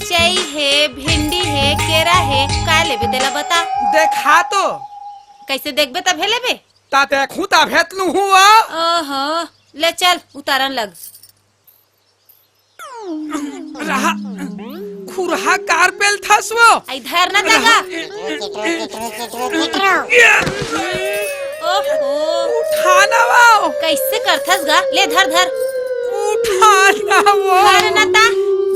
कोचई है, भिंडी है, केरा है, का लेबे तेला बता। देखा तो कैसे देखबे तब हे लेबे। ता देखूं ता भेतलू हुआ। ओहो, ले चल उतारन लग। रहा खुरहा कारपेल थसवो। इधर न जगा। ओहो, उठाना वो कैसे करथस गा। ले धर धर। उठाना वो धर न ता।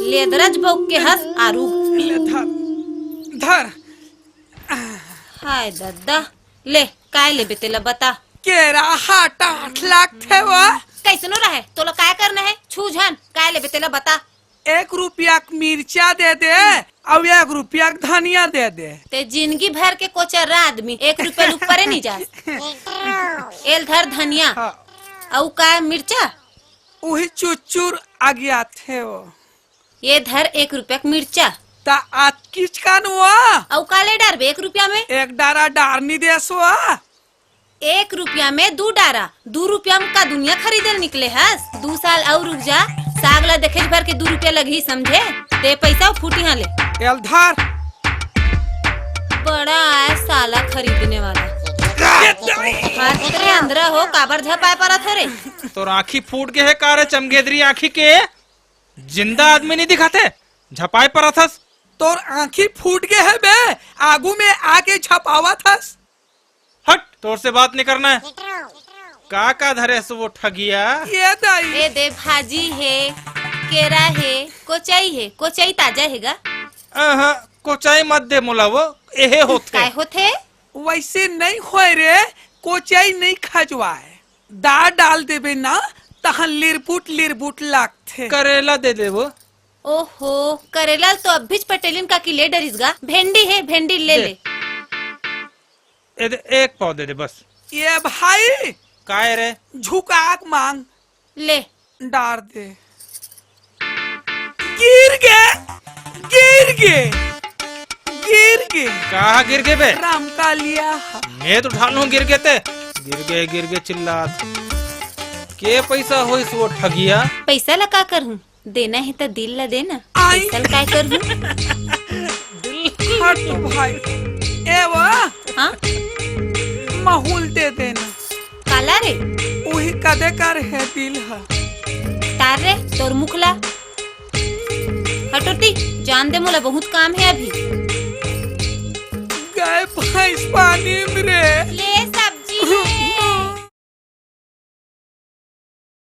ले दरज भोग के हंस आरू। ले धर धर। हाय दद्दा, ले काय लेबे तेला बता। केरा हाट 8 लाख थे वो। कैसनो रहे तोला काय करना है। छू झन काय लेबे तेला बता। 1 रुपया मिर्चा दे दे और 1 रुपया धनिया दे दे। ते जिंदगी भर के कोचर्रा आदमी 1 रुपया ऊपर नहीं जा। एल धर धनिया और का मिर्चा। वही चुचुर आ गया थे वो। ये धर 1 रुपया मिर्चा ता आज किच का नुआ। और काले डार 1 रुपया में। 1 डारा डारनी देसवा। 1 रुपया में 2 डारा। 2 रुपया में का दुनिया खरीदे निकले हस। 2 साल और रुक जा। सागला देखे भर के 2 रुपया लगी समझे। दे पैसा फूटी हाँ ले। एल धर। बड़ा है साला खरीदने वाला। हाथ तेरे अंदर हो काबर झपाए पड़ा थे रे। तो आँखी फूट के है कारे चमगेदरी आँखी के। जिंदा आदमी नहीं दिखाते झपाए पर थस। तोर आँखी फूट के है बे। आगू में आके छपावा थस। हट तोर से बात नहीं करना है। का धरे से वो ठगिया। ये दाई ए दे भाजी है, केरा है, कोचई है। कोचई ताजा हैगा। कोचाई मत दे मोला वो एहे होते। काय होथे। वैसे नहीं खोए रे। कोचाई नहीं खजवाए। दाल डाल देबे ना तहन लिरबुट लागथे। करेला दे दे वो। ओहो, करेला तो अभी पटेलिन का किले डरिसगा। भेंडी है, भेंडी ले ले। एक पाव दे दे बस। ये भाई काय रे झुकाक मांग ले डार दे। गिर गे कहा गिर गए बे। राम का लिया। मैं तो ढालू गिर गए थे। गिर गए चिल्लात। के पैसा हो इस वो ठगिया। पैसा ला का करूं। देना है तो दिल ला देना। आई। पैसा ला काय करूं। हट भाई। ए वो हाँ माहौल दे देना। काला रे वही कदे कर है दिल है। तार रे तोर मुखला। हटोती जान दे मोला बहुत काम है अभी। गाय भैंस पानी